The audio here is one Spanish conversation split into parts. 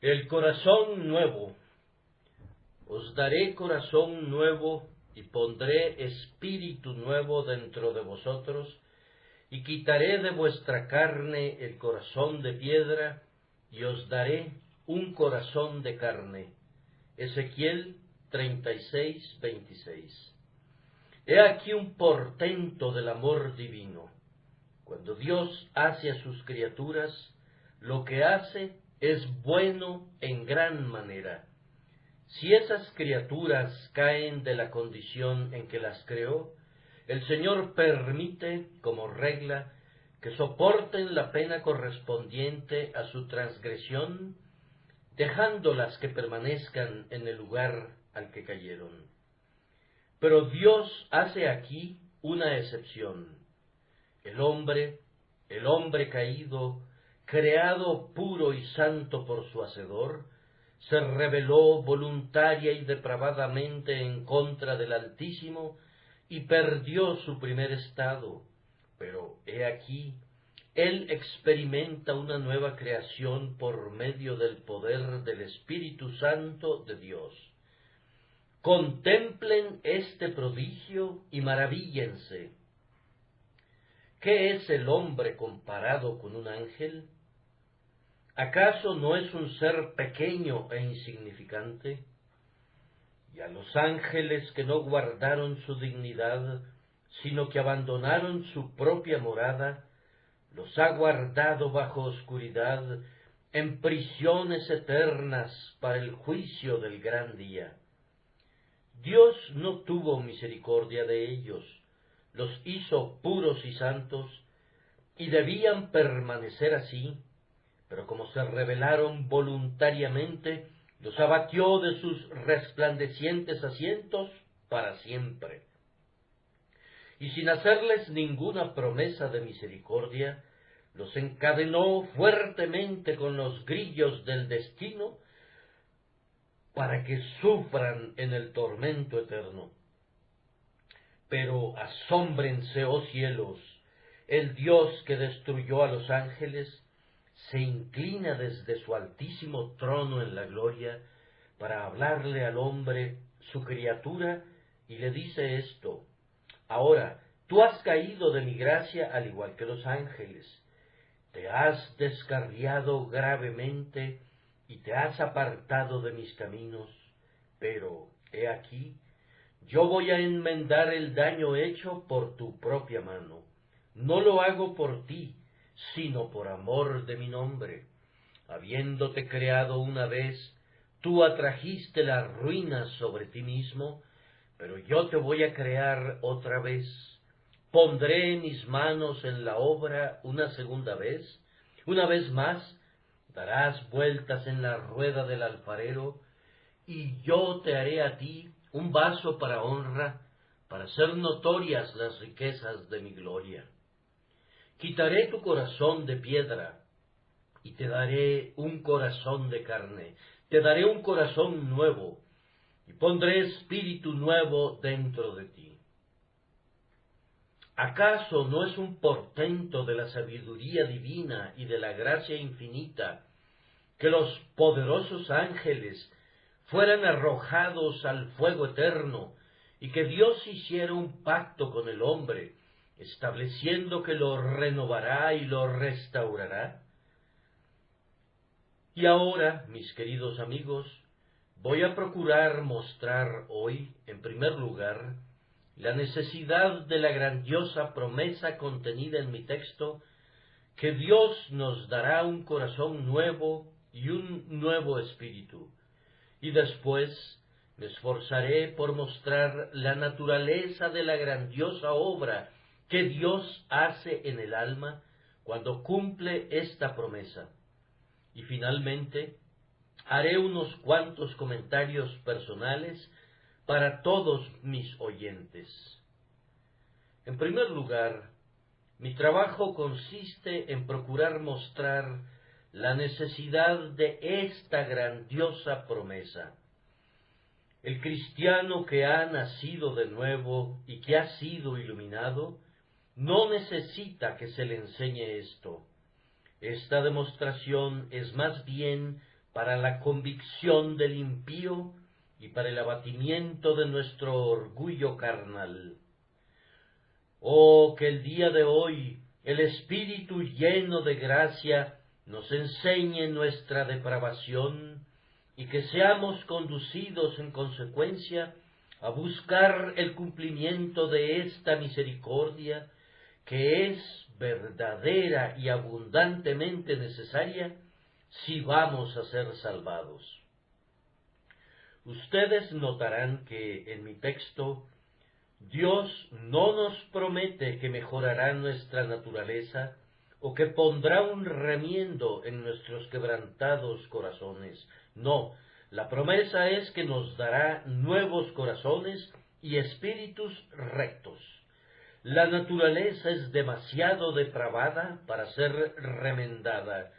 El corazón nuevo. Os daré corazón nuevo y pondré espíritu nuevo dentro de vosotros, y quitaré de vuestra carne el corazón de piedra, y os daré un corazón de carne. Ezequiel 36:26. He aquí un portento del amor divino. Cuando Dios hace a sus criaturas, lo que hace es bueno en gran manera. Si esas criaturas caen de la condición en que las creó, el Señor permite, como regla, que soporten la pena correspondiente a su transgresión, dejándolas que permanezcan en el lugar al que cayeron. Pero Dios hace aquí una excepción. El hombre caído, creado puro y santo por su Hacedor, se rebeló voluntaria y depravadamente en contra del Altísimo y perdió su primer estado. Pero he aquí, Él experimenta una nueva creación por medio del poder del Espíritu Santo de Dios. Contemplen este prodigio y maravíllense. ¿Qué es el hombre comparado con un ángel? ¿Acaso no es un ser pequeño e insignificante? Y a los ángeles que no guardaron su dignidad, sino que abandonaron su propia morada, los ha guardado bajo oscuridad, en prisiones eternas para el juicio del gran día. Dios no tuvo misericordia de ellos, los hizo puros y santos, y debían permanecer así, pero como se rebelaron voluntariamente, los abatió de sus resplandecientes asientos para siempre. Y sin hacerles ninguna promesa de misericordia, los encadenó fuertemente con los grillos del destino para que sufran en el tormento eterno. Pero asómbrense, oh cielos, el Dios que destruyó a los ángeles se inclina desde su altísimo trono en la gloria para hablarle al hombre, su criatura, y le dice esto: ahora, tú has caído de mi gracia al igual que los ángeles, te has descarriado gravemente y te has apartado de mis caminos, pero, he aquí, yo voy a enmendar el daño hecho por tu propia mano. No lo hago por ti, sino por amor de mi nombre. Habiéndote creado una vez, tú atrajiste la ruina sobre ti mismo, pero yo te voy a crear otra vez. Pondré mis manos en la obra una segunda vez. Una vez más, darás vueltas en la rueda del alfarero, y yo te haré a ti un vaso para honra, para hacer notorias las riquezas de mi gloria. Quitaré tu corazón de piedra, y te daré un corazón de carne, te daré un corazón nuevo, y pondré espíritu nuevo dentro de ti. ¿Acaso no es un portento de la sabiduría divina y de la gracia infinita que los poderosos ángeles fueran arrojados al fuego eterno, y que Dios hiciera un pacto con el hombre, estableciendo que lo renovará y lo restaurará? Y ahora, mis queridos amigos, voy a procurar mostrar hoy, en primer lugar, la necesidad de la grandiosa promesa contenida en mi texto, que Dios nos dará un corazón nuevo y un nuevo espíritu. Y después me esforzaré por mostrar la naturaleza de la grandiosa obra que Dios hace en el alma cuando cumple esta promesa. Y finalmente haré unos cuantos comentarios personales para todos mis oyentes. En primer lugar, mi trabajo consiste en procurar mostrar la necesidad de esta grandiosa promesa. El cristiano que ha nacido de nuevo y que ha sido iluminado no necesita que se le enseñe esto. Esta demostración es más bien para la convicción del impío y para el abatimiento de nuestro orgullo carnal. Oh, que el día de hoy el Espíritu lleno de gracia nos enseñe nuestra depravación y que seamos conducidos en consecuencia a buscar el cumplimiento de esta misericordia que es verdadera y abundantemente necesaria si vamos a ser salvados. Ustedes notarán que en mi texto Dios no nos promete que mejorará nuestra naturaleza o que pondrá un remiendo en nuestros quebrantados corazones. No, la promesa es que nos dará nuevos corazones y espíritus rectos. La naturaleza es demasiado depravada para ser remendada.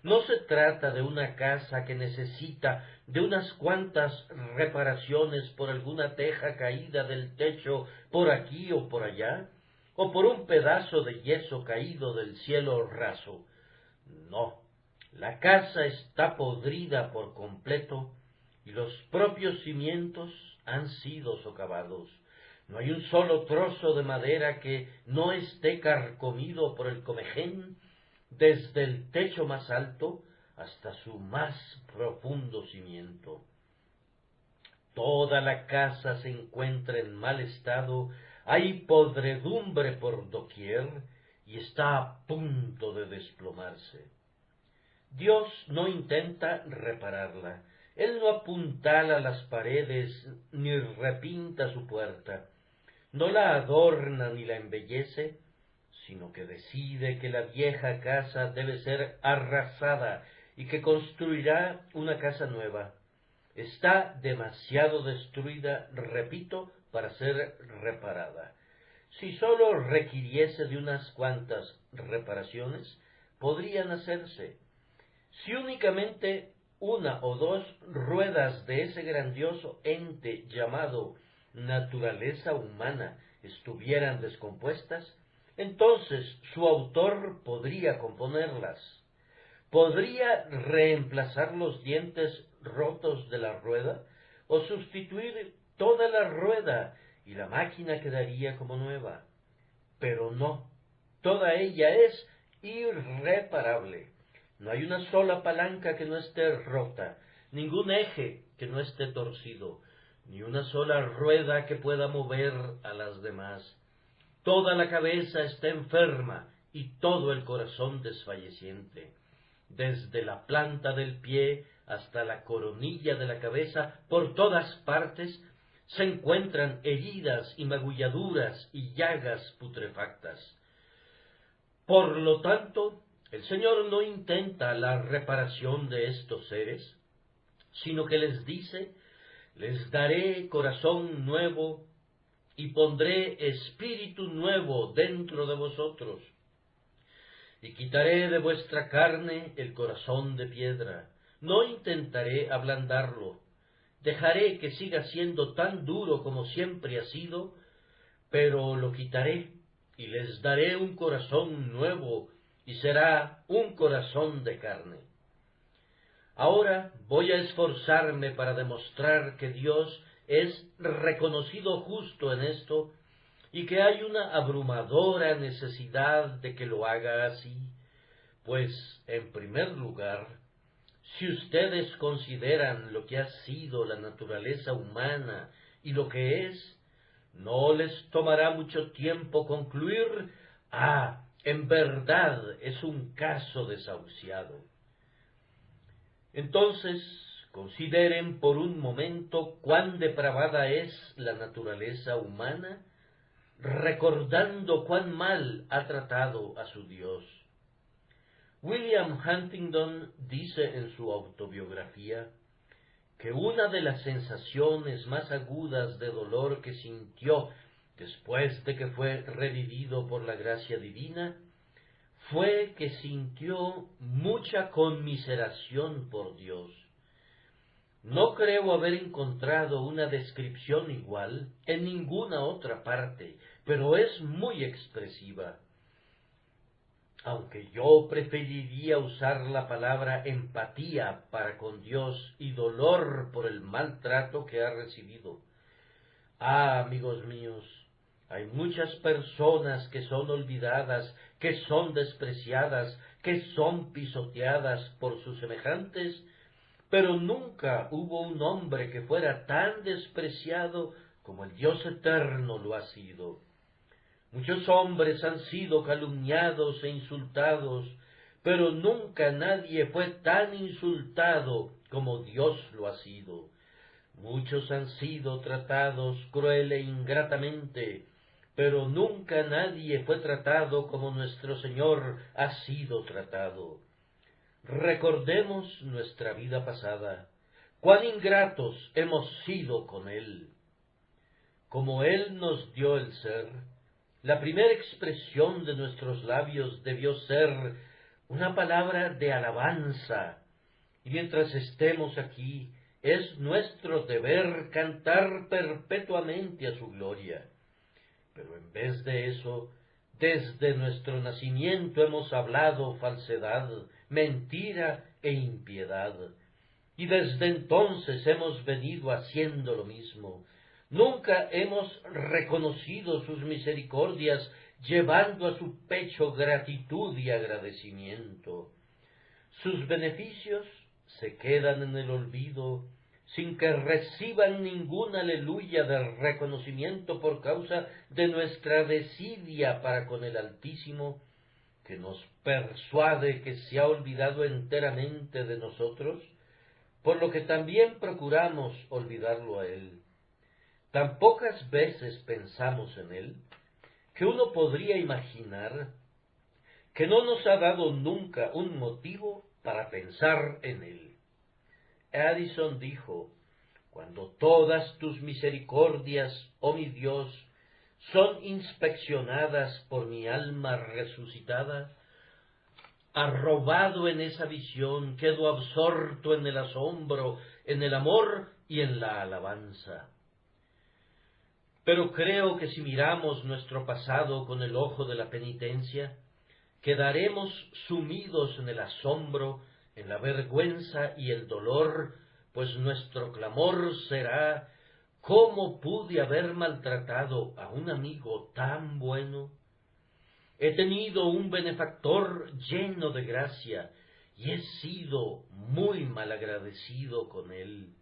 No se trata de una casa que necesita de unas cuantas reparaciones por alguna teja caída del techo por aquí o por allá, o por un pedazo de yeso caído del cielo raso. No, la casa está podrida por completo y los propios cimientos han sido socavados. No hay un solo trozo de madera que no esté carcomido por el comején, desde el techo más alto hasta su más profundo cimiento. Toda la casa se encuentra en mal estado, hay podredumbre por doquier y está a punto de desplomarse. Dios no intenta repararla, Él no apuntala las paredes ni repinta su puerta, no la adorna ni la embellece, sino que decide que la vieja casa debe ser arrasada y que construirá una casa nueva. Está demasiado destruida, repito, para ser reparada. Si sólo requiriese de unas cuantas reparaciones, podrían hacerse. Si únicamente una o dos ruedas de ese grandioso ente llamado naturaleza humana estuvieran descompuestas, entonces su autor podría componerlas. Podría reemplazar los dientes rotos de la rueda o sustituir toda la rueda y la máquina quedaría como nueva. Pero no, toda ella es irreparable. No hay una sola palanca que no esté rota, ningún eje que no esté torcido, ni una sola rueda que pueda mover a las demás. Toda la cabeza está enferma y todo el corazón desfalleciente. Desde la planta del pie hasta la coronilla de la cabeza, por todas partes, se encuentran heridas y magulladuras y llagas putrefactas. Por lo tanto, el Señor no intenta la reparación de estos seres, sino que les dice: les daré corazón nuevo y pondré espíritu nuevo dentro de vosotros. Y quitaré de vuestra carne el corazón de piedra. No intentaré ablandarlo. Dejaré que siga siendo tan duro como siempre ha sido, pero lo quitaré y les daré un corazón nuevo y será un corazón de carne. Ahora voy a esforzarme para demostrar que Dios es reconocido justo en esto y que hay una abrumadora necesidad de que lo haga así, pues, en primer lugar, si ustedes consideran lo que ha sido la naturaleza humana y lo que es, no les tomará mucho tiempo concluir: en verdad es un caso desahuciado. Entonces, consideren por un momento cuán depravada es la naturaleza humana, recordando cuán mal ha tratado a su Dios. William Huntington dice en su autobiografía que una de las sensaciones más agudas de dolor que sintió después de que fue revivido por la gracia divina fue que sintió mucha conmiseración por Dios. No creo haber encontrado una descripción igual en ninguna otra parte, pero es muy expresiva. aunque yo preferiría usar la palabra empatía para con Dios y dolor por el maltrato que ha recibido. Ah, amigos míos, hay muchas personas que son olvidadas, que son despreciadas, que son pisoteadas por sus semejantes, pero nunca hubo un hombre que fuera tan despreciado como el Dios eterno lo ha sido. Muchos hombres han sido calumniados e insultados, pero nunca nadie fue tan insultado como Dios lo ha sido. Muchos han sido tratados cruel e ingratamente, pero nunca nadie fue tratado como nuestro Señor ha sido tratado. Recordemos nuestra vida pasada, cuán ingratos hemos sido con Él. Como Él nos dio el ser, la primera expresión de nuestros labios debió ser una palabra de alabanza, y mientras estemos aquí, es nuestro deber cantar perpetuamente a su gloria. Pero en vez de eso, desde nuestro nacimiento hemos hablado falsedad, mentira e impiedad, y desde entonces hemos venido haciendo lo mismo. Nunca hemos reconocido sus misericordias, llevando a su pecho gratitud y agradecimiento. Sus beneficios se quedan en el olvido, sin que reciban ningún aleluya de reconocimiento por causa de nuestra desidia para con el Altísimo, que nos persuade que se ha olvidado enteramente de nosotros, por lo que también procuramos olvidarlo a Él. Tan pocas veces pensamos en Él, que uno podría imaginar que no nos ha dado nunca un motivo para pensar en Él. Addison dijo: cuando todas tus misericordias, oh mi Dios, son inspeccionadas por mi alma resucitada, arrobado en esa visión, quedo absorto en el asombro, en el amor y en la alabanza. Pero creo que si miramos nuestro pasado con el ojo de la penitencia, quedaremos sumidos en el asombro, en la vergüenza y el dolor, pues nuestro clamor será: ¿cómo pude haber maltratado a un amigo tan bueno? He tenido un benefactor lleno de gracia, y he sido muy malagradecido con él.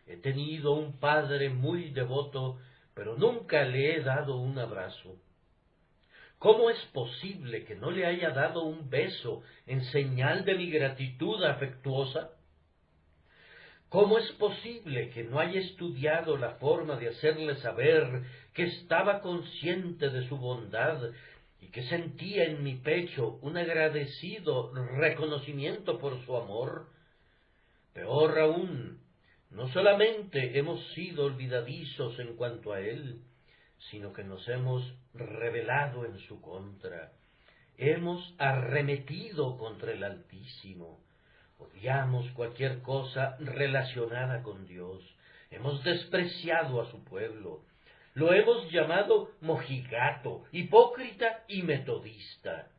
He tenido un padre muy devoto, pero nunca le he dado un abrazo. ¿Cómo es posible que no le haya dado un beso en señal de mi gratitud afectuosa? ¿Cómo es posible que no haya estudiado la forma de hacerle saber que estaba consciente de su bondad y que sentía en mi pecho un agradecido reconocimiento por su amor? Peor aún, no solamente hemos sido olvidadizos en cuanto a él, sino que nos hemos rebelado en su contra. Hemos arremetido contra el Altísimo. Odiamos cualquier cosa relacionada con Dios. Hemos despreciado a su pueblo. Lo hemos llamado mojigato, hipócrita y metodista.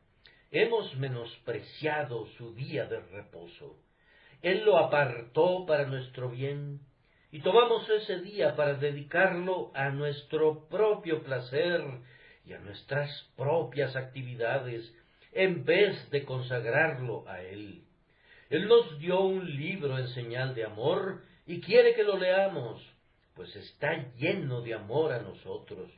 Hemos menospreciado su día de reposo. Él lo apartó para nuestro bien, y tomamos ese día para dedicarlo a nuestro propio placer y a nuestras propias actividades, en vez de consagrarlo a Él. Él nos dio un libro en señal de amor y quiere que lo leamos, pues está lleno de amor a nosotros,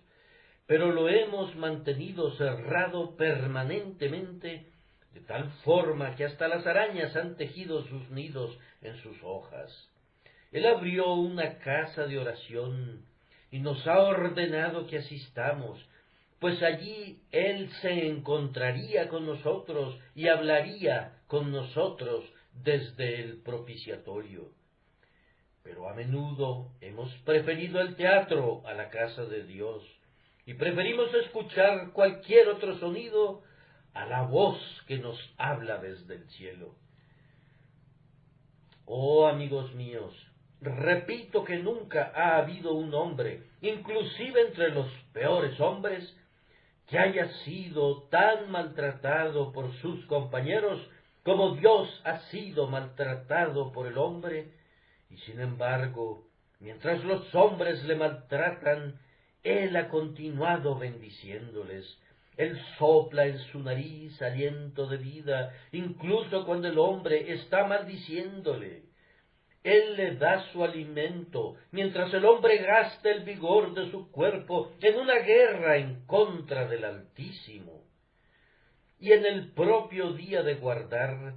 pero lo hemos mantenido cerrado permanentemente, de tal forma que hasta las arañas han tejido sus nidos en sus hojas. Él abrió una casa de oración y nos ha ordenado que asistamos, pues allí Él se encontraría con nosotros y hablaría con nosotros desde el propiciatorio. Pero a menudo hemos preferido el teatro a la casa de Dios, y preferimos escuchar cualquier otro sonido a la voz que nos habla desde el cielo. Oh, amigos míos, repito que nunca ha habido un hombre, inclusive entre los peores hombres, que haya sido tan maltratado por sus compañeros como Dios ha sido maltratado por el hombre, y sin embargo, mientras los hombres le maltratan, Él ha continuado bendiciéndoles. Él sopla en su nariz aliento de vida, incluso cuando el hombre está maldiciéndole. Él le da su alimento, mientras el hombre gasta el vigor de su cuerpo en una guerra en contra del Altísimo. Y en el propio día de guardar,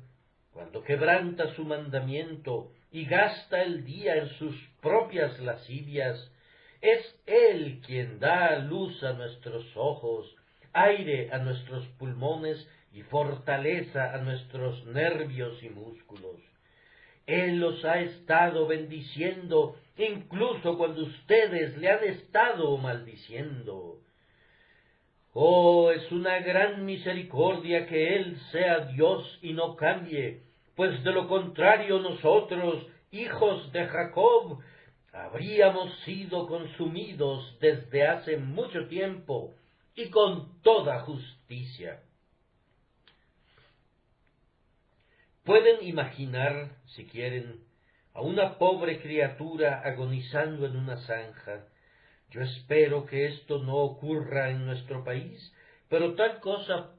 cuando quebranta su mandamiento y gasta el día en sus propias lascivias, es Él quien da luz a nuestros ojos, aire a nuestros pulmones y fortaleza a nuestros nervios y músculos. Él los ha estado bendiciendo, incluso cuando ustedes le han estado maldiciendo. Oh, es una gran misericordia que Él sea Dios y no cambie, pues de lo contrario nosotros, hijos de Jacob, habríamos sido consumidos desde hace mucho tiempo y con toda justicia. Pueden imaginar, si quieren, a una pobre criatura agonizando en una zanja. Yo espero que esto no ocurra en nuestro país, pero tal cosa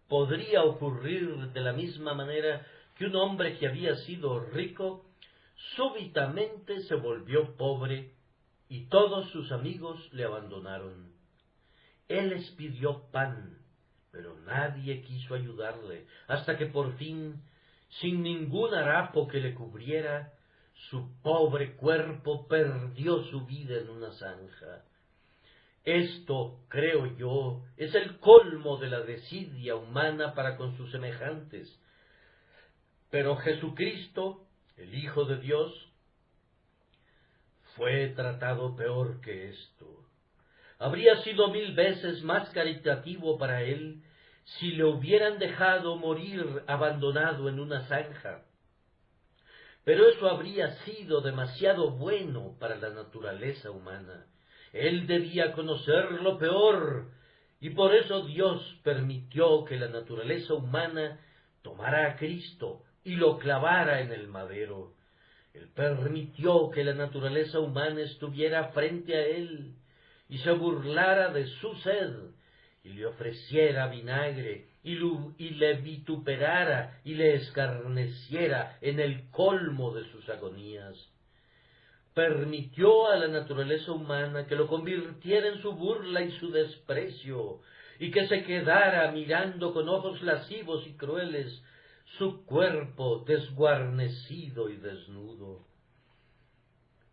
podría ocurrir de la misma manera que un hombre que había sido rico súbitamente se volvió pobre y todos sus amigos le abandonaron. Él les pidió pan, pero nadie quiso ayudarle, hasta que por fin, sin ningún harapo que le cubriera, su pobre cuerpo perdió su vida en una zanja. Esto, creo yo, es el colmo de la desidia humana para con sus semejantes. Pero Jesucristo, el Hijo de Dios, fue tratado peor que esto. Habría sido 1000 veces más caritativo para él si le hubieran dejado morir abandonado en una zanja. Pero eso habría sido demasiado bueno para la naturaleza humana. Él debía conocer lo peor, y por eso Dios permitió que la naturaleza humana tomara a Cristo y lo clavara en el madero. Él permitió que la naturaleza humana estuviera frente a él y se burlara de su sed, y le ofreciera vinagre, y le vituperara y le escarneciera en el colmo de sus agonías. Permitió a la naturaleza humana que lo convirtiera en su burla y su desprecio, y que se quedara mirando con ojos lascivos y crueles su cuerpo desguarnecido y desnudo.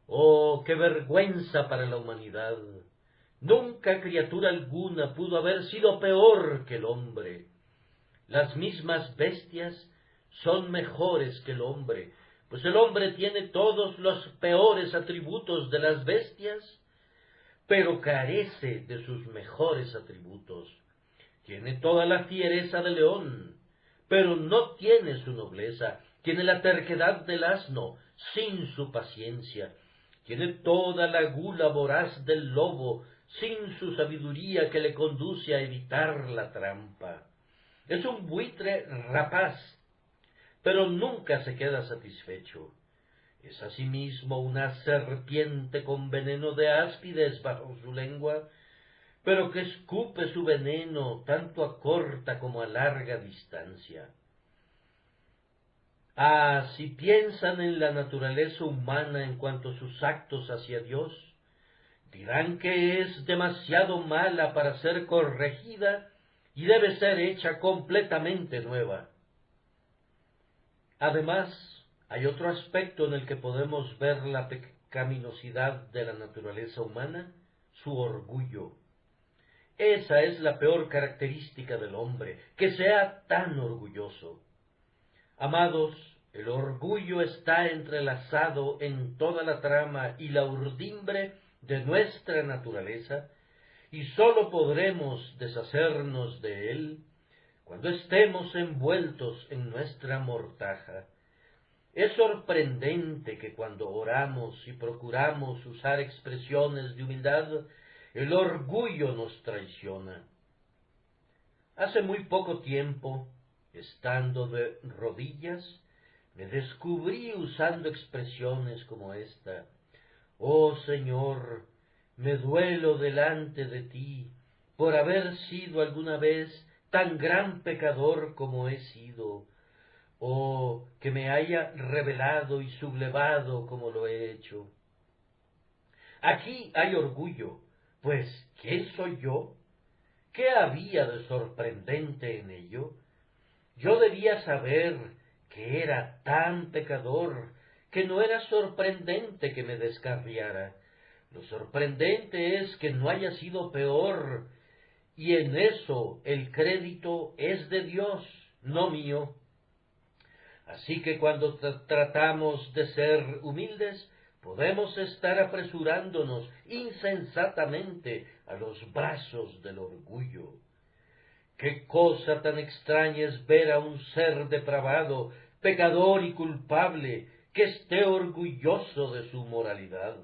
¡Oh, qué vergüenza para la humanidad! Nunca criatura alguna pudo haber sido peor que el hombre. Las mismas bestias son mejores que el hombre, pues el hombre tiene todos los peores atributos de las bestias, pero carece de sus mejores atributos. Tiene toda la fiereza del león, pero no tiene su nobleza. Tiene la terquedad del asno, sin su paciencia. Tiene toda la gula voraz del lobo, sin su sabiduría que le conduce a evitar la trampa. Es un buitre rapaz, pero nunca se queda satisfecho. Es asimismo una serpiente con veneno de áspides bajo su lengua, pero que escupe su veneno tanto a corta como a larga distancia. Ah, si piensan en la naturaleza humana en cuanto a sus actos hacia Dios, dirán que es demasiado mala para ser corregida y debe ser hecha completamente nueva. Además, hay otro aspecto en el que podemos ver la pecaminosidad de la naturaleza humana, su orgullo. Esa es la peor característica del hombre, que sea tan orgulloso. Amados, el orgullo está entrelazado en toda la trama y la urdimbre de nuestra naturaleza, y sólo podremos deshacernos de él cuando estemos envueltos en nuestra mortaja. Es sorprendente que cuando oramos y procuramos usar expresiones de humildad, el orgullo nos traiciona. Hace muy poco tiempo, estando de rodillas, me descubrí usando expresiones como esta: «Oh Señor, me duelo delante de ti por haber sido alguna vez tan gran pecador como he sido, o que me haya rebelado y sublevado como lo he hecho». Aquí hay orgullo, pues ¿quién soy yo? ¿Qué había de sorprendente en ello? Yo debía saber que era tan pecador que no era sorprendente que me descarriara. Lo sorprendente es que no haya sido peor, y en eso el crédito es de Dios, no mío. Así que cuando tratamos de ser humildes, podemos estar apresurándonos insensatamente a los brazos del orgullo. Qué cosa tan extraña es ver a un ser depravado, pecador y culpable, que esté orgulloso de su moralidad.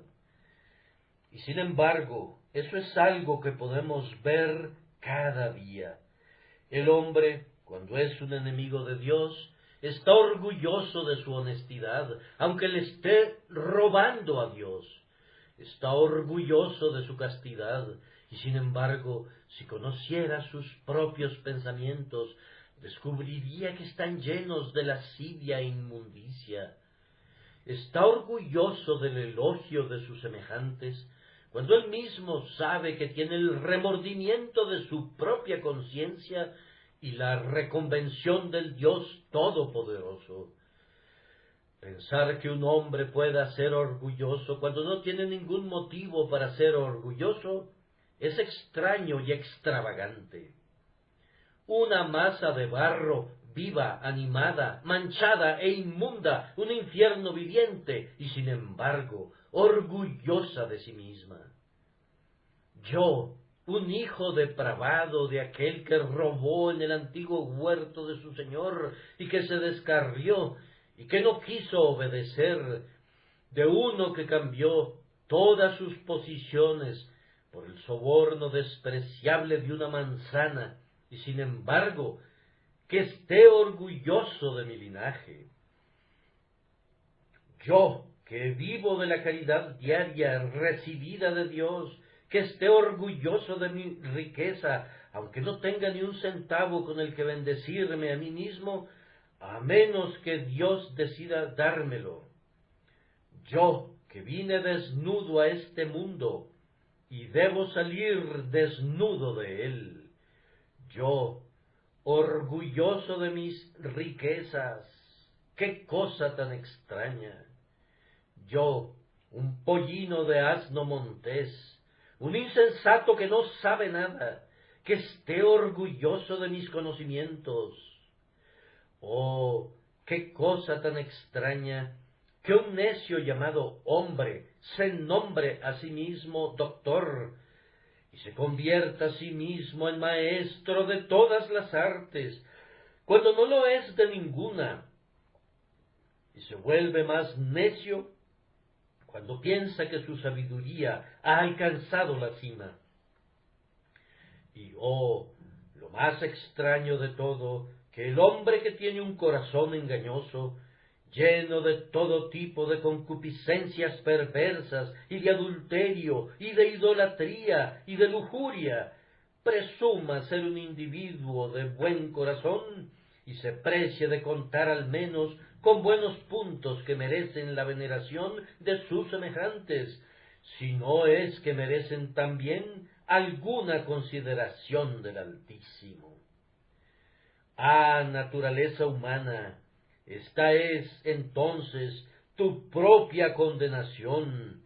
Y sin embargo, eso es algo que podemos ver cada día. El hombre, cuando es un enemigo de Dios, está orgulloso de su honestidad, aunque le esté robando a Dios. Está orgulloso de su castidad, y sin embargo, si conociera sus propios pensamientos, descubriría que están llenos de lascivia e inmundicia. Está orgulloso del elogio de sus semejantes, cuando él mismo sabe que tiene el remordimiento de su propia conciencia y la reconvención del Dios Todopoderoso. Pensar que un hombre pueda ser orgulloso cuando no tiene ningún motivo para ser orgulloso es extraño y extravagante. Una masa de barro viva, animada, manchada e inmunda, un infierno viviente y sin embargo orgullosa de sí misma. Yo, un hijo depravado de aquel que robó en el antiguo huerto de su Señor y que se descarrió y que no quiso obedecer, de uno que cambió todas sus posiciones por el soborno despreciable de una manzana, y sin embargo que esté orgulloso de mi linaje. Yo, que vivo de la caridad diaria recibida de Dios, que esté orgulloso de mi riqueza, aunque no tenga ni un centavo con el que bendecirme a mí mismo, a menos que Dios decida dármelo. Yo, que vine desnudo a este mundo, y debo salir desnudo de él. Yo, orgulloso de mis riquezas, qué cosa tan extraña. Yo, un pollino de asno montés, un insensato que no sabe nada, que esté orgulloso de mis conocimientos. Oh, qué cosa tan extraña que un necio llamado hombre se nombre a sí mismo doctor y se convierta a sí mismo en maestro de todas las artes, cuando no lo es de ninguna, y se vuelve más necio cuando piensa que su sabiduría ha alcanzado la cima. Y oh, lo más extraño de todo, que el hombre que tiene un corazón engañoso, lleno de todo tipo de concupiscencias perversas y de adulterio y de idolatría y de lujuria, presuma ser un individuo de buen corazón y se precie de contar al menos con buenos puntos que merecen la veneración de sus semejantes, si no es que merecen también alguna consideración del Altísimo. Ah, naturaleza humana, esta es entonces tu propia condenación,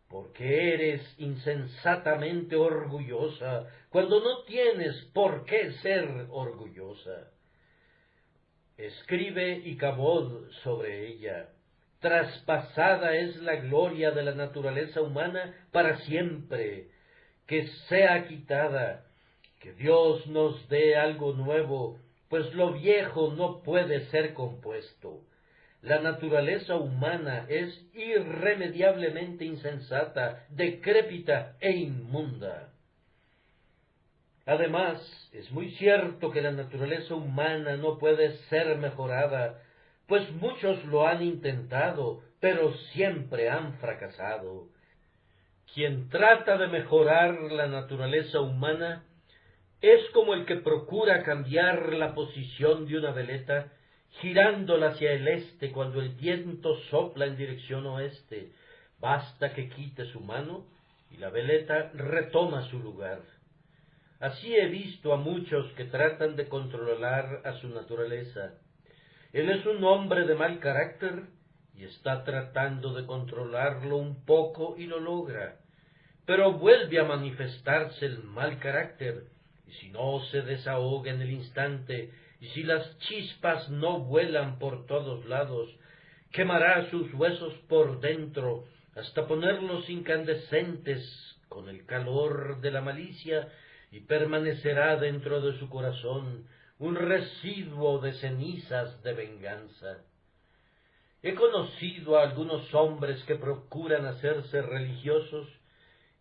porque eres insensatamente orgullosa cuando no tienes por qué ser orgullosa. Escribe Icabod sobre ella: traspasada es la gloria de la naturaleza humana para siempre, que sea quitada, que Dios nos dé algo nuevo, pues lo viejo no puede ser compuesto. La naturaleza humana es irremediablemente insensata, decrépita e inmunda. Además, es muy cierto que la naturaleza humana no puede ser mejorada, pues muchos lo han intentado, pero siempre han fracasado. Quien trata de mejorar la naturaleza humana es como el que procura cambiar la posición de una veleta, girándola hacia el este cuando el viento sopla en dirección oeste. Basta que quite su mano y la veleta retoma su lugar. Así he visto a muchos que tratan de controlar a su naturaleza. Él es un hombre de mal carácter y está tratando de controlarlo un poco y lo logra. Pero vuelve a manifestarse el mal carácter, y si no se desahoga en el instante, y si las chispas no vuelan por todos lados, quemará sus huesos por dentro, hasta ponerlos incandescentes con el calor de la malicia, y permanecerá dentro de su corazón un residuo de cenizas de venganza. He conocido a algunos hombres que procuran hacerse religiosos,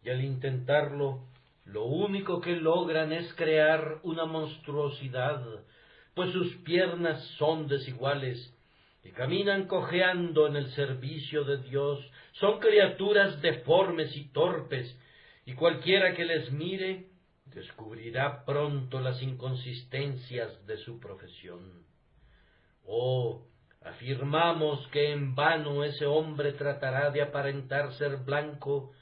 y al intentarlo, lo único que logran es crear una monstruosidad, pues sus piernas son desiguales y caminan cojeando en el servicio de Dios. Son criaturas deformes y torpes, y cualquiera que les mire descubrirá pronto las inconsistencias de su profesión. Oh, afirmamos que en vano ese hombre tratará de aparentar ser blanco,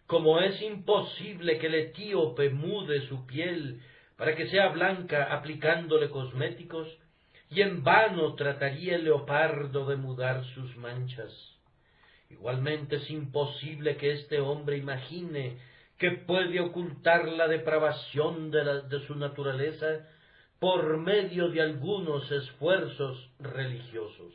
como es imposible que el etíope mude su piel para que sea blanca aplicándole cosméticos, y en vano trataría el leopardo de mudar sus manchas. Igualmente es imposible que este hombre imagine que puede ocultar la depravación de su naturaleza por medio de algunos esfuerzos religiosos.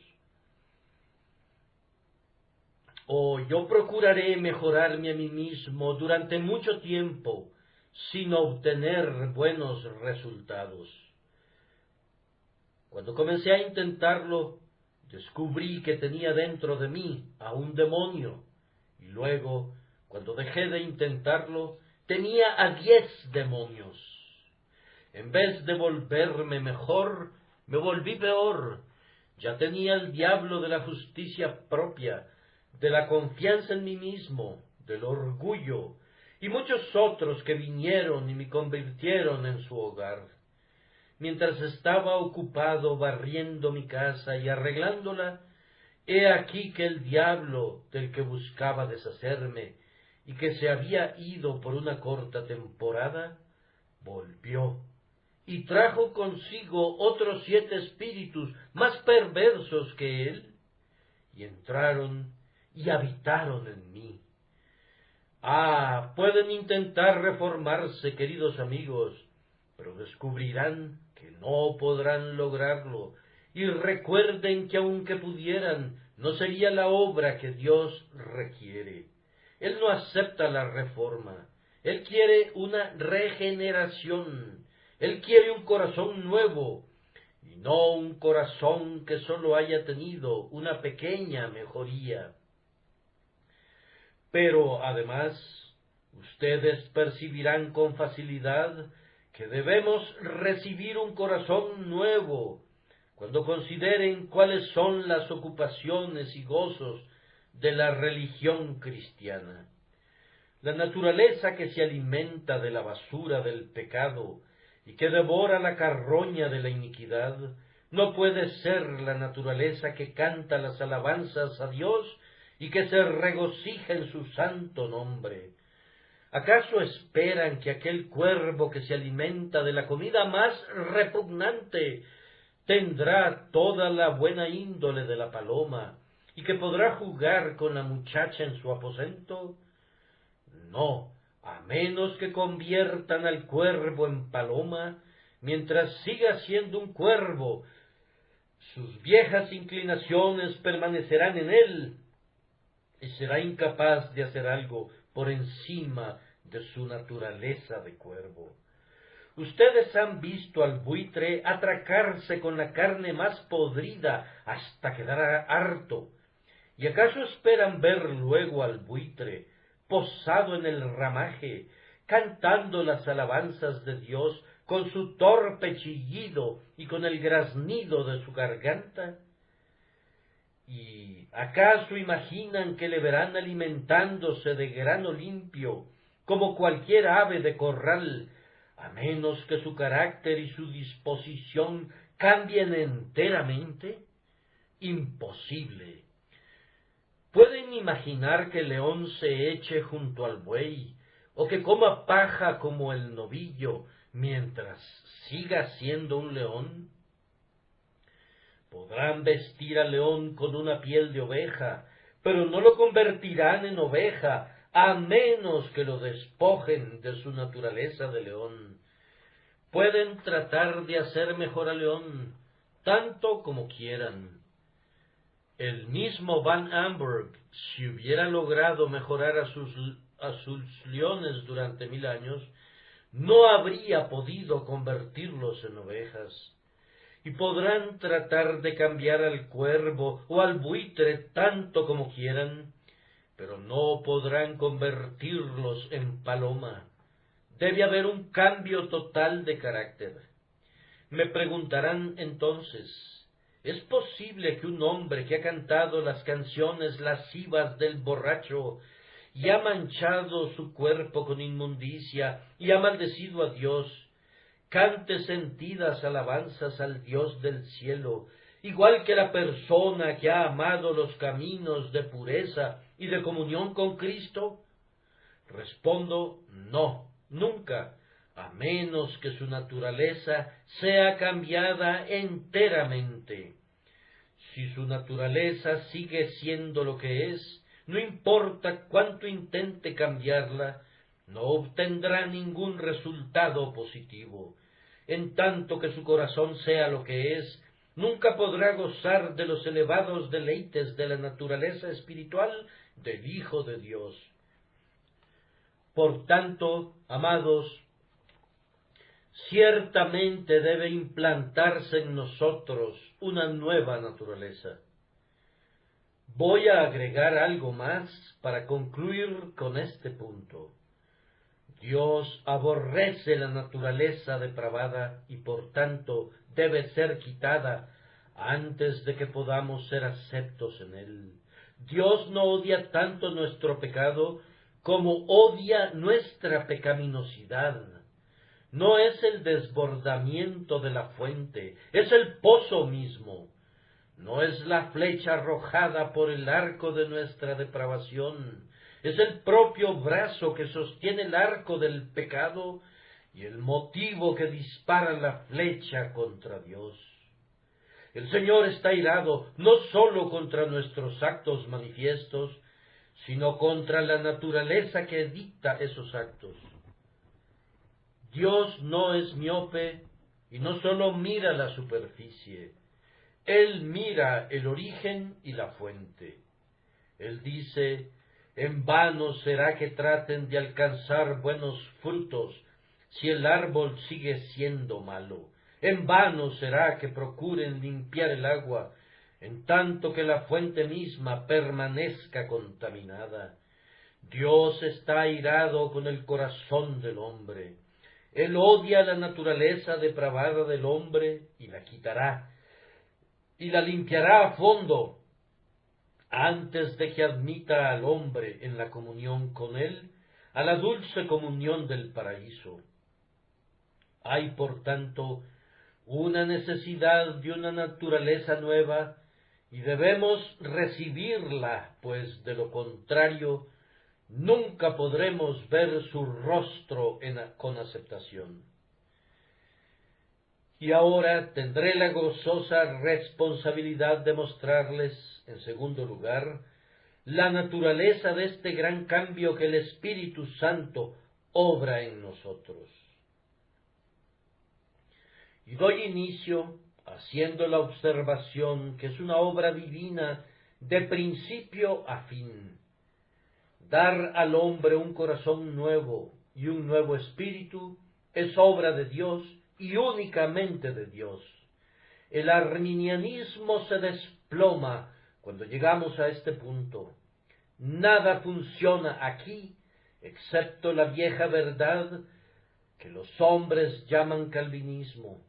Yo procuraré mejorarme a mí mismo durante mucho tiempo sin obtener buenos resultados. Cuando comencé a intentarlo, descubrí que tenía dentro de mí a un demonio, y luego, cuando dejé de intentarlo, tenía a 10 demonios. En vez de volverme mejor, me volví peor. Ya tenía el diablo de la justicia propia, de la confianza en mí mismo, del orgullo, y muchos otros que vinieron y me convirtieron en su hogar. Mientras estaba ocupado barriendo mi casa y arreglándola, he aquí que el diablo del que buscaba deshacerme y que se había ido por una corta temporada, volvió y trajo consigo otros 7 espíritus más perversos que él, y entraron y habitaron en mí. Pueden intentar reformarse, queridos amigos, pero descubrirán que no podrán lograrlo, y recuerden que aunque pudieran, no sería la obra que Dios requiere. Él no acepta la reforma, Él quiere una regeneración, Él quiere un corazón nuevo, y no un corazón que sólo haya tenido una pequeña mejoría. Pero además, ustedes percibirán con facilidad que debemos recibir un corazón nuevo cuando consideren cuáles son las ocupaciones y gozos de la religión cristiana. La naturaleza que se alimenta de la basura del pecado y que devora la carroña de la iniquidad no puede ser la naturaleza que canta las alabanzas a Dios y que se regocija en su santo nombre. ¿Acaso esperan que aquel cuervo que se alimenta de la comida más repugnante tendrá toda la buena índole de la paloma y que podrá jugar con la muchacha en su aposento? No, a menos que conviertan al cuervo en paloma, mientras siga siendo un cuervo, sus viejas inclinaciones permanecerán en él, y será incapaz de hacer algo por encima de su naturaleza de cuervo. Ustedes han visto al buitre atracarse con la carne más podrida hasta quedar harto, ¿y acaso esperan ver luego al buitre posado en el ramaje, cantando las alabanzas de Dios con su torpe chillido y con el graznido de su garganta? ¿Y acaso imaginan que le verán alimentándose de grano limpio, como cualquier ave de corral, a menos que su carácter y su disposición cambien enteramente? Imposible. ¿Pueden imaginar que el león se eche junto al buey, o que coma paja como el novillo, mientras siga siendo un león? Podrán vestir al león con una piel de oveja, pero no lo convertirán en oveja, a menos que lo despojen de su naturaleza de león. Pueden tratar de hacer mejor al león, tanto como quieran. El mismo Van Amburgh, si hubiera logrado mejorar a sus leones durante 1000 años, no habría podido convertirlos en ovejas. Y podrán tratar de cambiar al cuervo o al buitre tanto como quieran, pero no podrán convertirlos en paloma. Debe haber un cambio total de carácter. Me preguntarán entonces, ¿es posible que un hombre que ha cantado las canciones lascivas del borracho y ha manchado su cuerpo con inmundicia y ha maldecido a Dios, cante sentidas alabanzas al Dios del cielo, igual que la persona que ha amado los caminos de pureza y de comunión con Cristo? Respondo, no, nunca, a menos que su naturaleza sea cambiada enteramente. Si su naturaleza sigue siendo lo que es, no importa cuánto intente cambiarla, no obtendrá ningún resultado positivo. En tanto que su corazón sea lo que es, nunca podrá gozar de los elevados deleites de la naturaleza espiritual del Hijo de Dios. Por tanto, amados, ciertamente debe implantarse en nosotros una nueva naturaleza. Voy a agregar algo más para concluir con este punto. Dios aborrece la naturaleza depravada y por tanto debe ser quitada antes de que podamos ser aceptos en él. Dios no odia tanto nuestro pecado como odia nuestra pecaminosidad. No es el desbordamiento de la fuente, es el pozo mismo. No es la flecha arrojada por el arco de nuestra depravación, es el propio brazo que sostiene el arco del pecado y el motivo que dispara la flecha contra Dios. El Señor está irado no sólo contra nuestros actos manifiestos, sino contra la naturaleza que dicta esos actos. Dios no es miope y no sólo mira la superficie, Él mira el origen y la fuente. Él dice, en vano será que traten de alcanzar buenos frutos si el árbol sigue siendo malo. En vano será que procuren limpiar el agua, en tanto que la fuente misma permanezca contaminada. Dios está airado con el corazón del hombre. Él odia la naturaleza depravada del hombre y la quitará, y la limpiará a fondo, antes de que admita al hombre en la comunión con él, a la dulce comunión del paraíso. Hay, por tanto, una necesidad de una naturaleza nueva, y debemos recibirla, pues de lo contrario, nunca podremos ver su rostro con aceptación. Y ahora tendré la gozosa responsabilidad de mostrarles, en segundo lugar, la naturaleza de este gran cambio que el Espíritu Santo obra en nosotros. Y doy inicio haciendo la observación que es una obra divina de principio a fin. Dar al hombre un corazón nuevo y un nuevo espíritu es obra de Dios y únicamente de Dios. El arminianismo se desploma cuando llegamos a este punto. Nada funciona aquí excepto la vieja verdad que los hombres llaman calvinismo.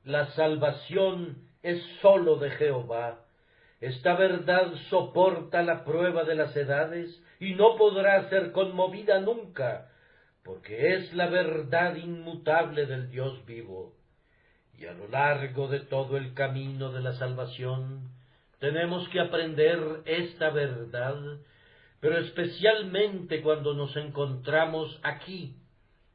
La salvación es sólo de Jehová. Esta verdad soporta la prueba de las edades y no podrá ser conmovida nunca, porque es la verdad inmutable del Dios vivo. Y a lo largo de todo el camino de la salvación tenemos que aprender esta verdad, pero especialmente cuando nos encontramos aquí,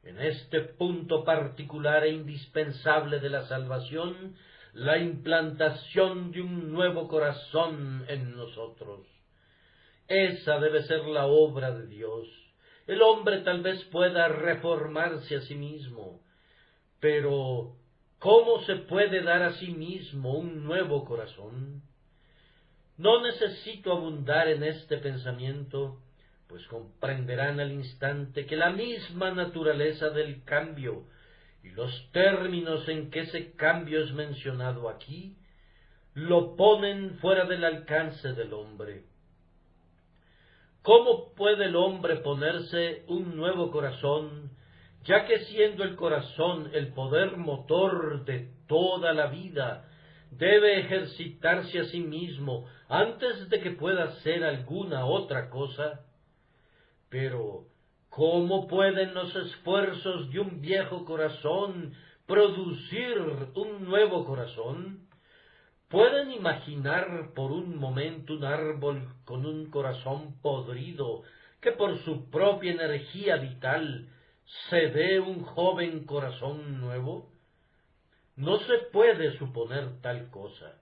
en este punto particular e indispensable de la salvación, la implantación de un nuevo corazón en nosotros. Esa debe ser la obra de Dios. El hombre tal vez pueda reformarse a sí mismo, pero ¿cómo se puede dar a sí mismo un nuevo corazón? No necesito abundar en este pensamiento, pues comprenderán al instante que la misma naturaleza del cambio y los términos en que ese cambio es mencionado aquí lo ponen fuera del alcance del hombre. ¿Cómo puede el hombre ponerse un nuevo corazón, ya que siendo el corazón el poder motor de toda la vida, debe ejercitarse a sí mismo antes de que pueda hacer alguna otra cosa? Pero, ¿cómo pueden los esfuerzos de un viejo corazón producir un nuevo corazón? ¿Pueden imaginar por un momento un árbol con un corazón podrido que por su propia energía vital se dé un joven corazón nuevo? No se puede suponer tal cosa.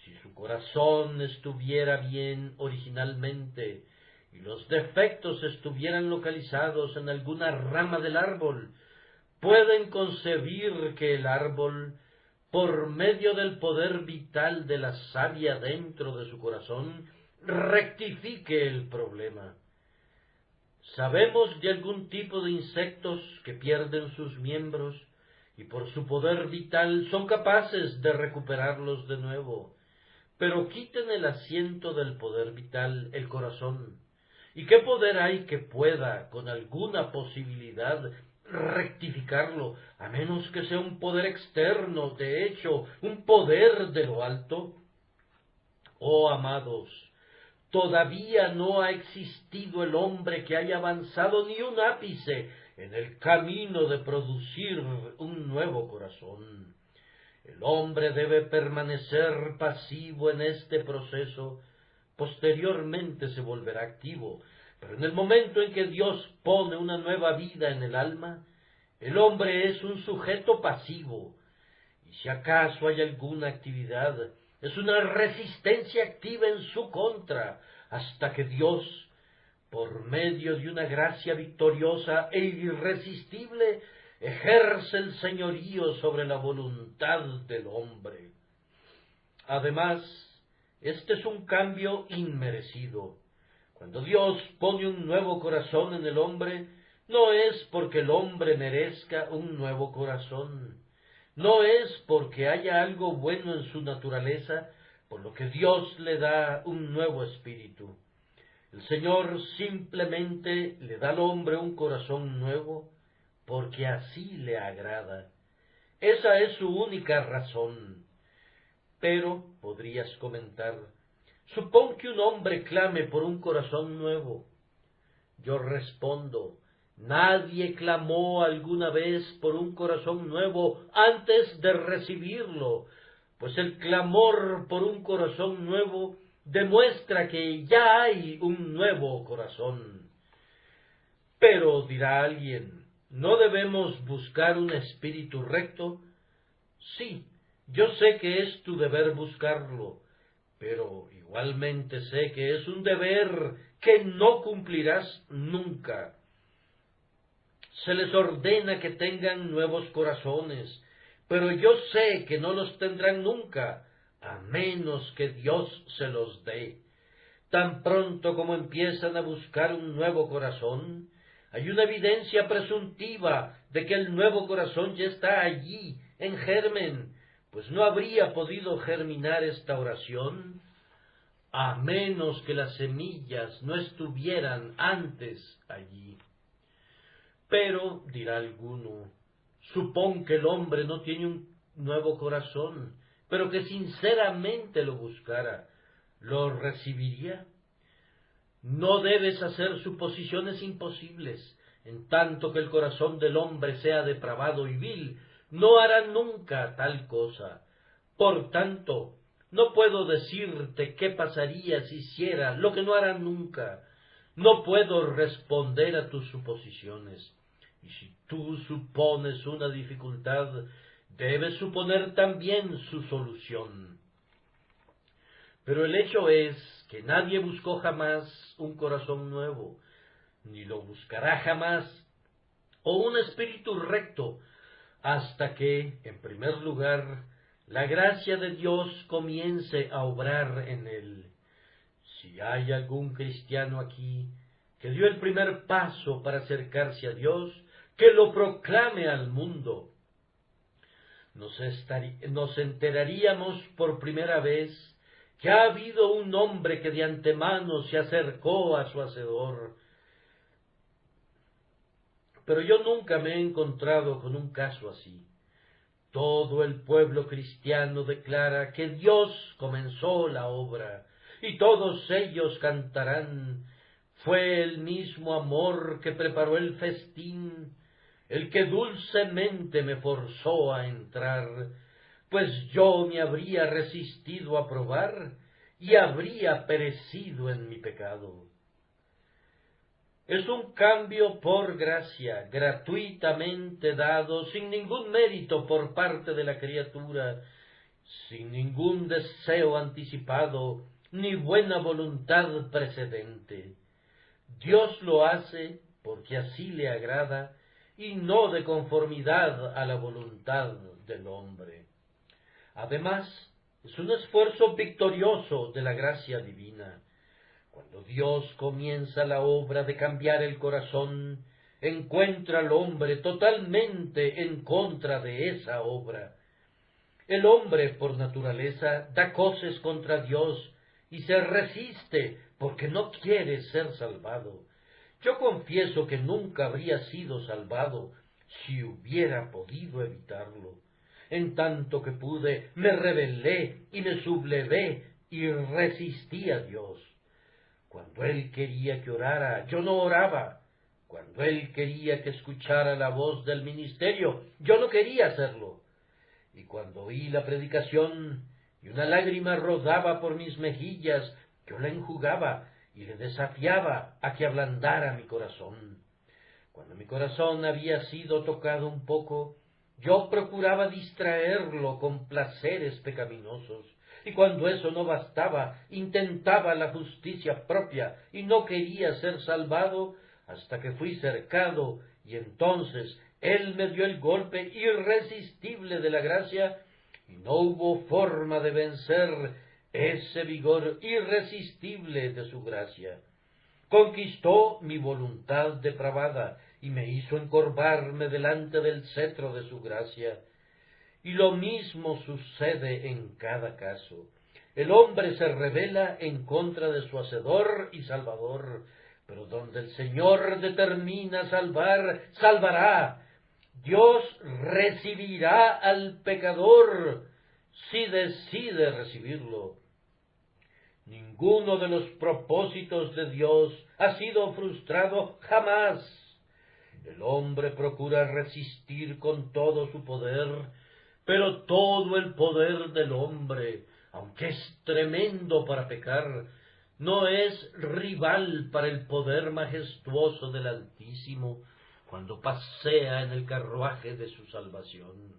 Si su corazón estuviera bien originalmente y los defectos estuvieran localizados en alguna rama del árbol, pueden concebir que el árbol, por medio del poder vital de la savia dentro de su corazón, rectifique el problema. Sabemos de algún tipo de insectos que pierden sus miembros y por su poder vital son capaces de recuperarlos de nuevo, pero quiten el asiento del poder vital, el corazón, ¿y qué poder hay que pueda, con alguna posibilidad, rectificarlo, a menos que sea un poder externo, de hecho, un poder de lo alto? Oh, amados, todavía no ha existido el hombre que haya avanzado ni un ápice en el camino de producir un nuevo corazón. El hombre debe permanecer pasivo en este proceso, posteriormente se volverá activo, pero en el momento en que Dios pone una nueva vida en el alma, el hombre es un sujeto pasivo, y si acaso hay alguna actividad, es una resistencia activa en su contra, hasta que Dios, por medio de una gracia victoriosa e irresistible, ejerce el señorío sobre la voluntad del hombre. Además, este es un cambio inmerecido. Cuando Dios pone un nuevo corazón en el hombre, no es porque el hombre merezca un nuevo corazón, no es porque haya algo bueno en su naturaleza, por lo que Dios le da un nuevo espíritu. El Señor simplemente le da al hombre un corazón nuevo, porque así le agrada. Esa es su única razón. Pero, podrías comentar, supón que un hombre clame por un corazón nuevo. Yo respondo, nadie clamó alguna vez por un corazón nuevo antes de recibirlo, pues el clamor por un corazón nuevo demuestra que ya hay un nuevo corazón. Pero, dirá alguien, ¿no debemos buscar un espíritu recto? Sí, yo sé que es tu deber buscarlo, pero igualmente sé que es un deber que no cumplirás nunca. Se les ordena que tengan nuevos corazones, pero yo sé que no los tendrán nunca, a menos que Dios se los dé. Tan pronto como empiezan a buscar un nuevo corazón, hay una evidencia presuntiva de que el nuevo corazón ya está allí, en germen, pues no habría podido germinar esta oración. a menos que las semillas no estuvieran antes allí. Pero, dirá alguno, supón que el hombre no tiene un nuevo corazón, pero que sinceramente lo buscara, ¿lo recibiría? No debes hacer suposiciones imposibles. En tanto que el corazón del hombre sea depravado y vil, no hará nunca tal cosa. Por tanto, no puedo decirte qué pasaría si hiciera lo que no hará nunca. No puedo responder a tus suposiciones. Y si tú supones una dificultad, debes suponer también su solución. Pero el hecho es que nadie buscó jamás un corazón nuevo, ni lo buscará jamás, o un espíritu recto, hasta que, en primer lugar, la gracia de Dios comience a obrar en él. Si hay algún cristiano aquí que dio el primer paso para acercarse a Dios, que lo proclame al mundo. Nos enteraríamos por primera vez que ha habido un hombre que de antemano se acercó a su Hacedor. Pero yo nunca me he encontrado con un caso así. Todo el pueblo cristiano declara que Dios comenzó la obra, y todos ellos cantarán: fue el mismo amor que preparó el festín, el que dulcemente me forzó a entrar, pues yo me habría resistido a probar y habría perecido en mi pecado. Es un cambio por gracia, gratuitamente dado, sin ningún mérito por parte de la criatura, sin ningún deseo anticipado, ni buena voluntad precedente. Dios lo hace porque así le agrada, y no de conformidad a la voluntad del hombre. Además, es un esfuerzo victorioso de la gracia divina. Cuando Dios comienza la obra de cambiar el corazón, encuentra al hombre totalmente en contra de esa obra. El hombre, por naturaleza, da coces contra Dios y se resiste porque no quiere ser salvado. Yo confieso que nunca habría sido salvado si hubiera podido evitarlo. En tanto que pude, me rebelé y me sublevé y resistí a Dios. Cuando Él quería que orara, yo no oraba. Cuando Él quería que escuchara la voz del ministerio, yo no quería hacerlo. Y cuando oí la predicación y una lágrima rodaba por mis mejillas, yo la enjugaba y le desafiaba a que ablandara mi corazón. Cuando mi corazón había sido tocado un poco, yo procuraba distraerlo con placeres pecaminosos, y cuando eso no bastaba, intentaba la justicia propia y no quería ser salvado hasta que fui cercado, y entonces Él me dio el golpe irresistible de la gracia, y no hubo forma de vencer ese vigor irresistible de su gracia. Conquistó mi voluntad depravada y me hizo encorvarme delante del cetro de su gracia. Y lo mismo sucede en cada caso. El hombre se rebela en contra de su Hacedor y Salvador, pero donde el Señor determina salvar, salvará. Dios recibirá al pecador si decide recibirlo. Ninguno de los propósitos de Dios ha sido frustrado jamás. El hombre procura resistir con todo su poder, pero todo el poder del hombre, aunque es tremendo para pecar, no es rival para el poder majestuoso del Altísimo cuando pasea en el carruaje de su salvación.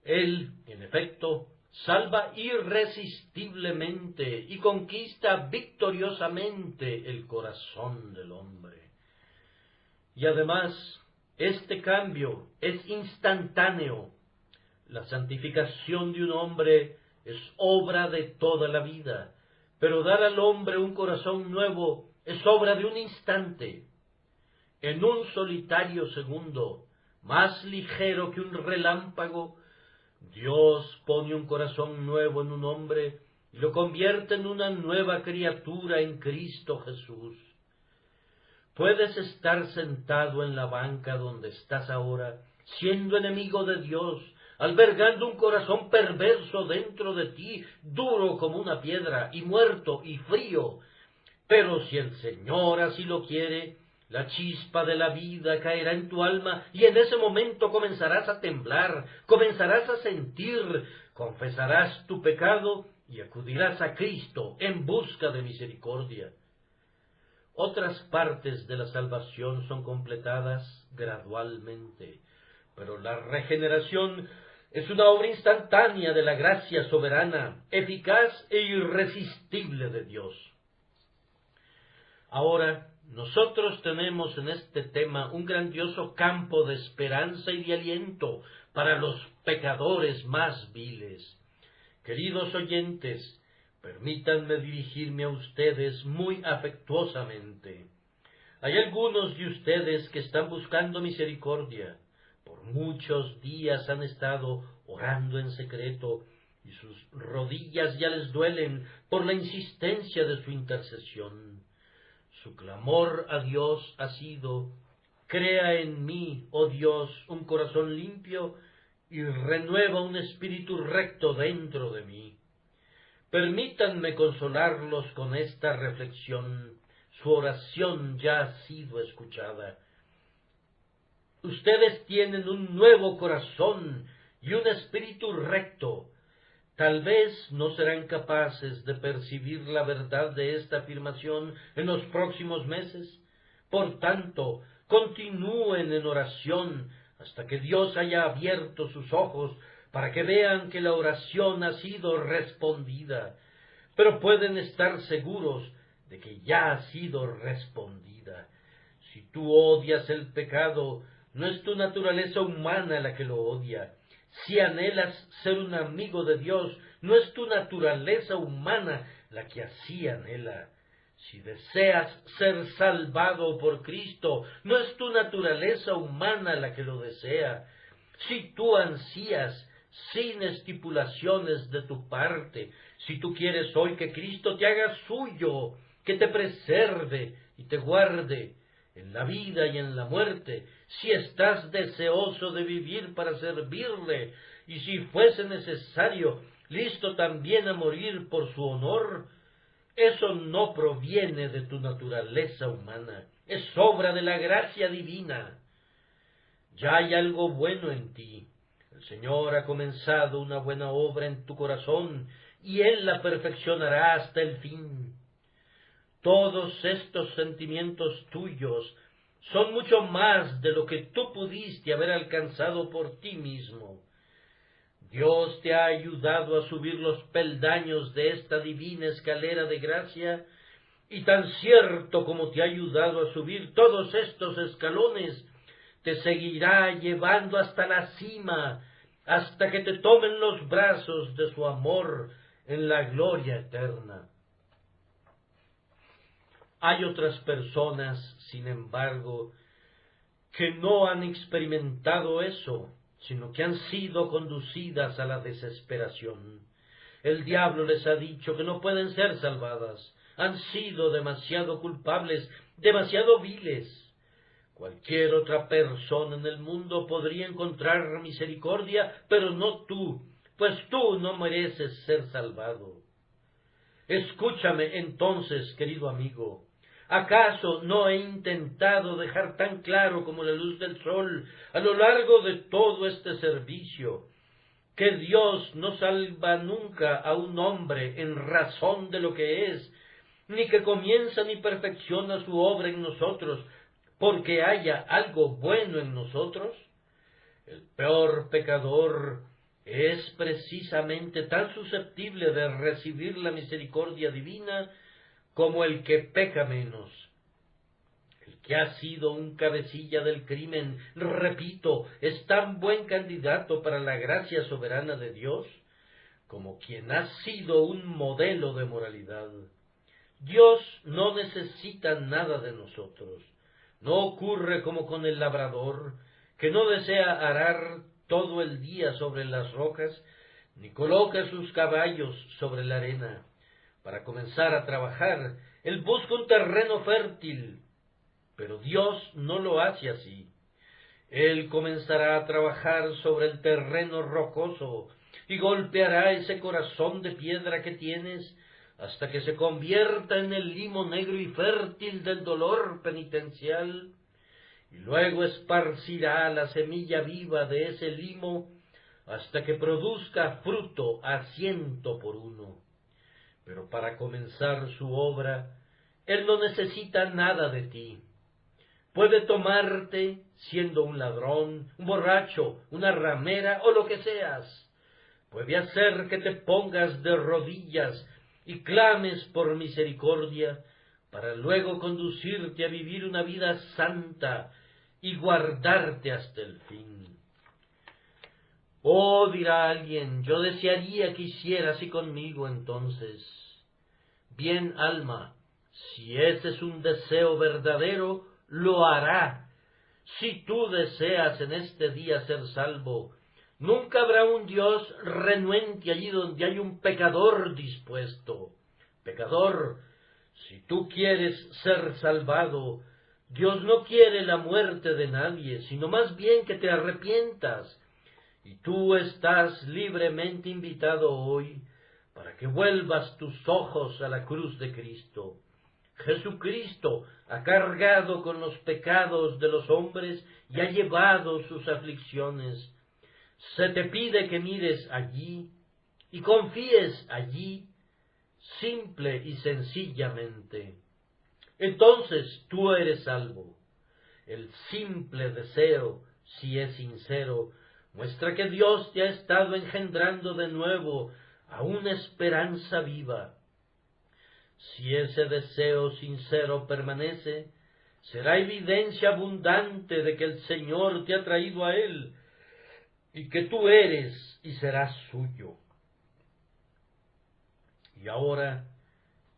Él, en efecto, salva irresistiblemente y conquista victoriosamente el corazón del hombre. Y además, este cambio es instantáneo. La santificación de un hombre es obra de toda la vida, pero dar al hombre un corazón nuevo es obra de un instante. En un solitario segundo, más ligero que un relámpago, Dios pone un corazón nuevo en un hombre y lo convierte en una nueva criatura en Cristo Jesús. Puedes estar sentado en la banca donde estás ahora, siendo enemigo de Dios, albergando un corazón perverso dentro de ti, duro como una piedra, y muerto y frío. Pero si el Señor así lo quiere, la chispa de la vida caerá en tu alma, y en ese momento comenzarás a temblar, comenzarás a sentir, confesarás tu pecado, y acudirás a Cristo en busca de misericordia. Otras partes de la salvación son completadas gradualmente, pero la regeneración es una obra instantánea de la gracia soberana, eficaz e irresistible de Dios. Ahora, nosotros tenemos en este tema un grandioso campo de esperanza y de aliento para los pecadores más viles. Queridos oyentes, permítanme dirigirme a ustedes muy afectuosamente. Hay algunos de ustedes que están buscando misericordia. Por muchos días han estado orando en secreto y sus rodillas ya les duelen por la insistencia de su intercesión. Su clamor a Dios ha sido: crea en mí, oh Dios, un corazón limpio y renueva un espíritu recto dentro de mí. Permítanme consolarlos con esta reflexión. Su oración ya ha sido escuchada. Ustedes tienen un nuevo corazón y un espíritu recto. Tal vez no serán capaces de percibir la verdad de esta afirmación en los próximos meses. Por tanto, continúen en oración hasta que Dios haya abierto sus ojos para que vean que la oración ha sido respondida. Pero pueden estar seguros de que ya ha sido respondida. Si tú odias el pecado, no es tu naturaleza humana la que lo odia. Si anhelas ser un amigo de Dios, no es tu naturaleza humana la que así anhela. Si deseas ser salvado por Cristo, no es tu naturaleza humana la que lo desea. Si tú ansías, sin estipulaciones de tu parte, si tú quieres hoy que Cristo te haga suyo, que te preserve y te guarde en la vida y en la muerte, si estás deseoso de vivir para servirle, y si fuese necesario, listo también a morir por su honor, eso no proviene de tu naturaleza humana, es obra de la gracia divina. Ya hay algo bueno en ti. El Señor ha comenzado una buena obra en tu corazón, y Él la perfeccionará hasta el fin. Todos estos sentimientos tuyos son mucho más de lo que tú pudiste haber alcanzado por ti mismo. Dios te ha ayudado a subir los peldaños de esta divina escalera de gracia, y tan cierto como te ha ayudado a subir todos estos escalones, te seguirá llevando hasta la cima, hasta que te tomen los brazos de su amor en la gloria eterna. Hay otras personas, sin embargo, que no han experimentado eso, sino que han sido conducidas a la desesperación. El diablo les ha dicho que no pueden ser salvadas, han sido demasiado culpables, demasiado viles. Cualquier otra persona en el mundo podría encontrar misericordia, pero no tú, pues tú no mereces ser salvado. Escúchame entonces, querido amigo. ¿Acaso no he intentado dejar tan claro como la luz del sol a lo largo de todo este servicio que Dios no salva nunca a un hombre en razón de lo que es, ni que comienza ni perfecciona su obra en nosotros porque haya algo bueno en nosotros? El peor pecador es precisamente tan susceptible de recibir la misericordia divina como el que peca menos. El que ha sido un cabecilla del crimen, repito, es tan buen candidato para la gracia soberana de Dios como quien ha sido un modelo de moralidad. Dios no necesita nada de nosotros. No ocurre como con el labrador, que no desea arar todo el día sobre las rocas, ni coloca sus caballos sobre la arena. Para comenzar a trabajar, él busca un terreno fértil, pero Dios no lo hace así. Él comenzará a trabajar sobre el terreno rocoso y golpeará ese corazón de piedra que tienes hasta que se convierta en el limo negro y fértil del dolor penitencial, y luego esparcirá la semilla viva de ese limo hasta que produzca fruto a 100 por 1. Pero para comenzar su obra, él no necesita nada de ti. Puede tomarte siendo un ladrón, un borracho, una ramera o lo que seas. Puede hacer que te pongas de rodillas y clames por misericordia, para luego conducirte a vivir una vida santa y guardarte hasta el fin. Oh, dirá alguien, yo desearía que hicieras así conmigo entonces. Bien, alma, si ese es un deseo verdadero, lo hará. Si tú deseas en este día ser salvo, nunca habrá un Dios renuente allí donde hay un pecador dispuesto. Pecador, si tú quieres ser salvado, Dios no quiere la muerte de nadie, sino más bien que te arrepientas. Y tú estás libremente invitado hoy para que vuelvas tus ojos a la cruz de Cristo. Jesucristo ha cargado con los pecados de los hombres y ha llevado sus aflicciones. Se te pide que mires allí y confíes allí, simple y sencillamente. Entonces tú eres salvo. El simple deseo, si es sincero, muestra que Dios te ha estado engendrando de nuevo a una esperanza viva. Si ese deseo sincero permanece, será evidencia abundante de que el Señor te ha traído a Él y que tú eres y serás suyo. Y ahora,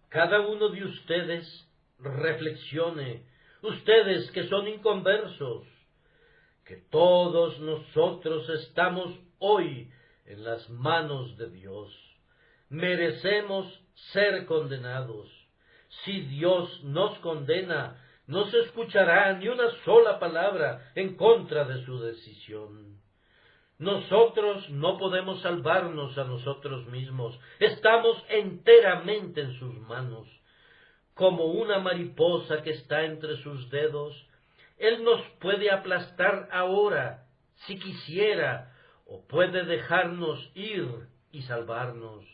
cada uno de ustedes reflexione, ustedes que son inconversos, que todos nosotros estamos hoy en las manos de Dios. Merecemos ser condenados. Si Dios nos condena, no se escuchará ni una sola palabra en contra de su decisión. Nosotros no podemos salvarnos a nosotros mismos. Estamos enteramente en sus manos. Como una mariposa que está entre sus dedos, Él nos puede aplastar ahora, si quisiera, o puede dejarnos ir y salvarnos.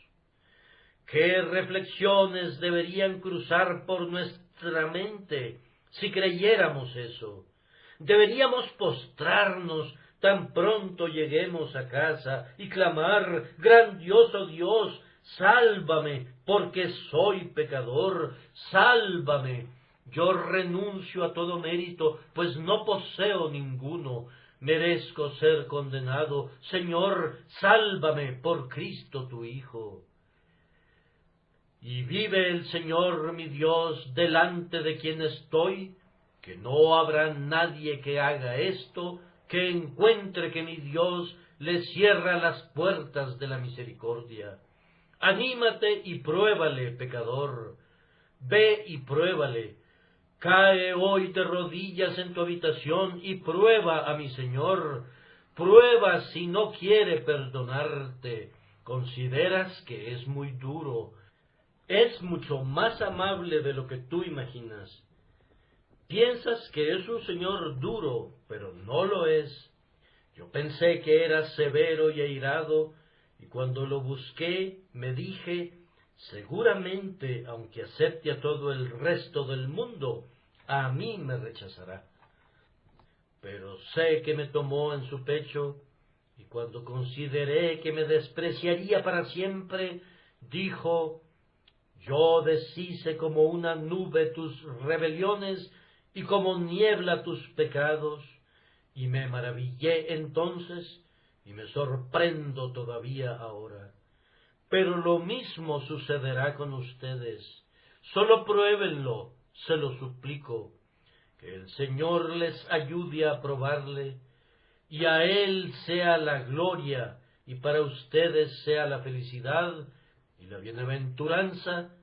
¿Qué reflexiones deberían cruzar por nuestra mente si creyéramos eso? Deberíamos postrarnos tan pronto lleguemos a casa y clamar: grandioso Dios, sálvame, porque soy pecador, sálvame. Yo renuncio a todo mérito, pues no poseo ninguno. Merezco ser condenado. Señor, sálvame por Cristo tu Hijo. Y vive el Señor mi Dios delante de quien estoy, que no habrá nadie que haga esto, que encuentre que mi Dios le cierra las puertas de la misericordia. Anímate y pruébale, pecador. Ve y pruébale. Cae hoy de rodillas en tu habitación y prueba a mi Señor. Prueba si no quiere perdonarte. Consideras que es muy duro. Es mucho más amable de lo que tú imaginas. Piensas que es un Señor duro, pero no lo es. Yo pensé que era severo y airado, y cuando lo busqué me dije: seguramente, aunque acepte a todo el resto del mundo, a mí me rechazará. Pero sé que me tomó en su pecho, y cuando consideré que me despreciaría para siempre, dijo: yo deshice como una nube tus rebeliones y como niebla tus pecados, y me maravillé entonces y me sorprendo todavía ahora. Pero lo mismo sucederá con ustedes. Solo pruébenlo, se lo suplico, que el Señor les ayude a probarle, y a Él sea la gloria y para ustedes sea la felicidad y la bienaventuranza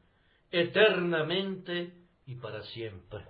eternamente y para siempre.